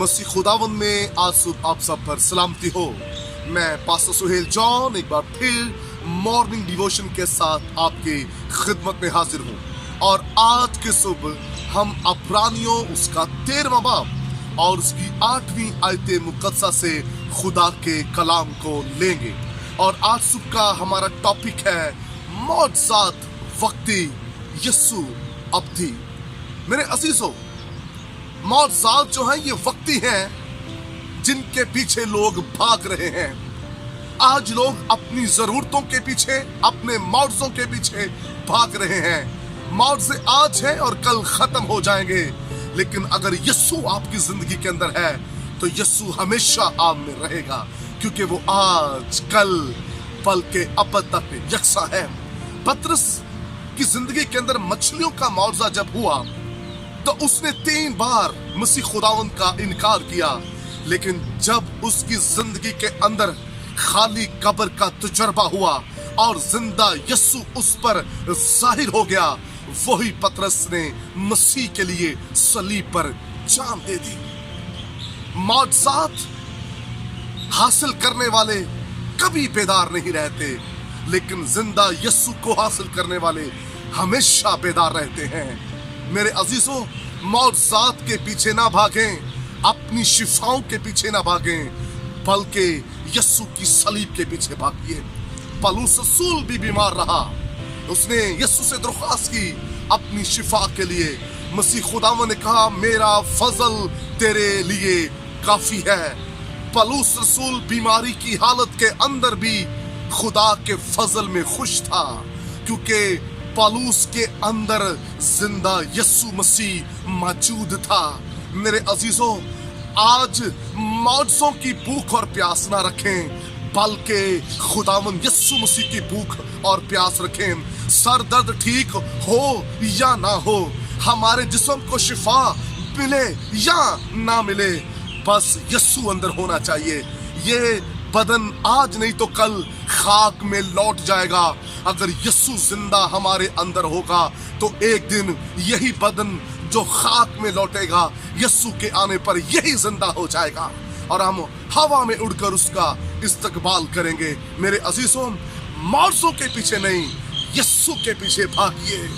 मसीह खुदावन में आज सुबह आप सब पर सलामती हो। मैं पास्टर सुहेल जॉन एक बार फिर मॉर्निंग डिवोशन के साथ आपकी खिदमत में हाजिर हूँ और आज के सुबह हम अब्रानियों उसका 13वां बाब और उसकी 8वीं आयत मुकद्दसा से खुदा के कलाम को लेंगे। और आज सुबह का हमारा टॉपिक है मौजज़ात वक्ती यस्सु अब्दी। मेरे अजीजों, मौजज़ात जो हैं ये वक्ती हैं जिनके पीछे लोग भाग रहे हैं। आज लोग अपनी जरूरतों के पीछे, अपने मौजों के पीछे भाग रहे हैं। मौजे आज हैं और कल खत्म हो जाएंगे, लेकिन अगर यस्सु आपकी जिंदगी के अंदर है तो यस्सु हमेशा आप में रहेगा, क्योंकि वो आज कल पल के अब तक यकसा है। पतरस की जिंदगी के अंदर मछलियों का मौजा जब हुआ तो उसने 3 बार मसीह खुदावंद का इनकार किया, लेकिन जब उसकी जिंदगी के अंदर खाली कब्र का तजुर्बा हुआ और जिंदा यस्सु उस पर जाहिर हो गया, वही पतरस ने मसीह के लिए सलीब पर जान दे दी। मौजज़ात हासिल करने वाले कभी बेदार नहीं रहते, लेकिन जिंदा यस्सु को हासिल करने वाले हमेशा बेदार रहते हैं। मेरे अजीजों, मौजज़ात के पीछे ना भागें, अपनी शिफाओं के पीछे ना भागें, बल्कि यस्सु की सलीब के पीछे भागिए। पौलुस रसूल भी बीमार रहा, उसने यस्सु से दरख्वास्त की अपनी शिफा के लिए। मसीह खुदावंद ने कहा, मेरा फजल तेरे लिए काफी है। पौलुस रसूल बीमारी की हालत के अंदर भी खुदा के फजल में खुश था, क्योंकि पौलुस के अंदर जिंदा यस्सु मसीह मौजूद था। मेरे अजीजों, आज मौजों की भूख और प्यास ना रखें, बल्कि खुदावंद यस्सु मसीह की भूख और प्यास रखें। सर दर्द ठीक हो या ना हो, हमारे जिस्म को शिफा मिले या ना मिले, बस यस्सु अंदर होना चाहिए। ये बदन आज नहीं तो कल खाक में लौट जाएगा। अगर यस्सु जिंदा हमारे अंदर होगा तो एक दिन यही बदन जो खाक में लौटेगा यस्सु के आने पर यही जिंदा हो जाएगा और हम हवा में उड़कर उसका इस्तकबाल करेंगे। मेरे अजीजों, मौजों के पीछे नहीं, यस्सु के पीछे भागिए,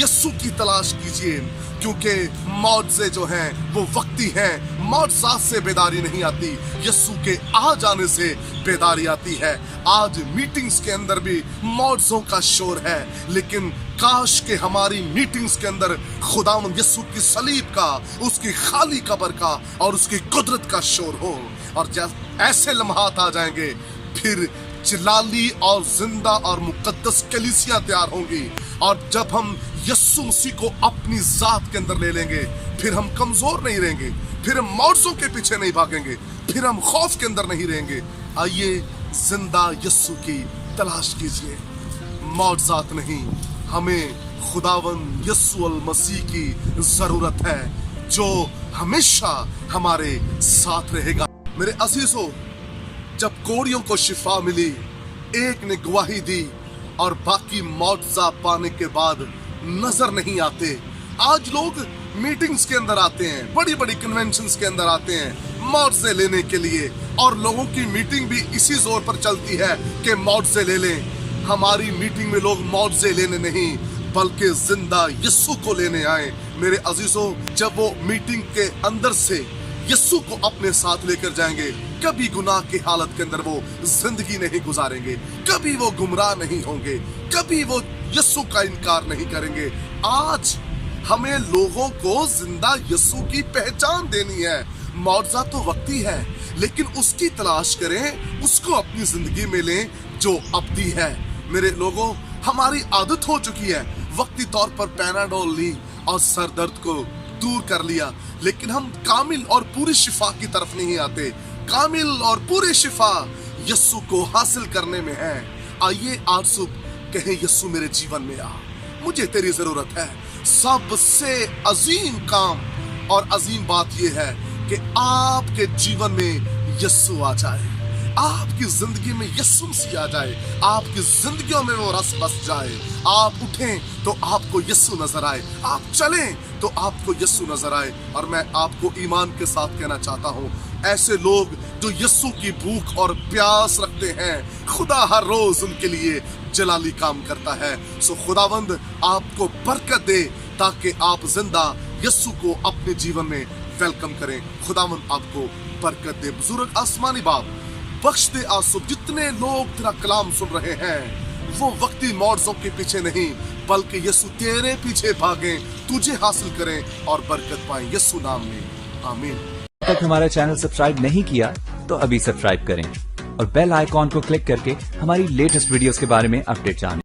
यस्सु की तलाश कीजिए, क्योंकि मौजे जो हैं वो वक्ती हैं। मौजज़ात से बेदारी नहीं आती, यस्सु के आ जाने से बेदारी आती है। आज मीटिंग्स के अंदर भी मौजों का शोर है, लेकिन काश के हमारी मीटिंग्स के अंदर खुदावंद यस्सु की सलीब का, उसकी खाली कब्र का और उसकी कुदरत का शोर हो। और जब ऐसे लम्हात आ जाएंगे, फिर जलाली और जिंदा और मुकद्दस कलीसिया तैयार होंगी। और जब हम यस्सु मसीह को अपनी जात के अंदर ले लेंगे, फिर हम कमजोर नहीं रहेंगे, फिर हम मौजों के पीछे नहीं भागेंगे, फिर हम खौफ के अंदर नहीं रहेंगे। आइए जिंदा यस्सु की तलाश कीजिए। मौजज़ात नहीं, हमें खुदावंद यस्सु अल मसीह की जरूरत है, जो हमेशा हमारे साथ रहेगा। मेरे अजीजों, जब कोड़ियों को शिफा मिली, एक ने गवाही दी और बाकी मौजज़ा पाने के बाद नजर नहीं आते। आज लोग मीटिंग्स के अंदर आते हैं, बड़ी बड़ी कन्वेंशंस के अंदर आते हैं मौजे लेने के लिए, और लोगों की मीटिंग भी इसी जोर पर चलती है कि मौजे ले लें। हमारी मीटिंग में लोग मौजे लेने नहीं, बल्कि जिंदा यस्सु को लेने आए। मेरे अजीजों, जब वो मीटिंग के अंदर से यस्सु को अपने साथ लेकर जाएंगे, कभी गुनाह की हालत के अंदर वो जिंदगी नहीं गुजारेंगे, कभी वो गुमराह नहीं होंगे, कभी वो यस्सु का इनकार नहीं करेंगे। आज हमें लोगों को जिंदा यस्सु की पहचान देनी है। मौजज़ा तो वक्ती है, लेकिन उसकी तलाश करें, उसको अपनी जिंदगी में लें जो अब्दी है। मेरे लोगों, हमारी आदत हो चुकी है, वक्ती तौर पर पैनाडोल ली और सर दर्द को दूर कर लिया, लेकिन हम कामिल और पूरी शिफा की तरफ नहीं आते। कामिल और पूरी शिफा यस्सु को हासिल करने में है। आइए आज सुबह कहें, यस्सु मेरे जीवन में आ, मुझे तेरी जरूरत है। सबसे अजीम काम और अजीम बात यह है कि आपके जीवन में यस्सु आ जाए। आपकी जिंदगी में यीशु मसीह आ जाए, आपकी जिंदगियों में वो रस बस जाए। आप उठें तो आपको यीशु नजर आए, आप चलें तो आपको यीशु नजर आए। और मैं आपको ईमान के साथ कहना चाहता हूँ, ऐसे लोग जो यीशु की भूख और प्यास रखते हैं, खुदा हर रोज उनके लिए जलाली काम करता है। सो खुदावंद आपको बरकत दे ताकि आप जिंदा यीशु को अपने जीवन में वेलकम करें। खुदावंद आपको बरकत दे। बुजुर्ग आसमानी बाप, बख्श दे आंसू। जितने लोग तेरा कलाम सुन रहे हैं, वो वक्ती मौजों के पीछे नहीं बल्कि यीशु तेरे पीछे भागें, तुझे हासिल करें और बरकत पाएं, यीशु नाम में आमीन। अब तक हमारा चैनल सब्सक्राइब नहीं किया तो अभी सब्सक्राइब करें और बेल आइकॉन को क्लिक करके हमारी लेटेस्ट वीडियोस के बारे में अपडेट जानें।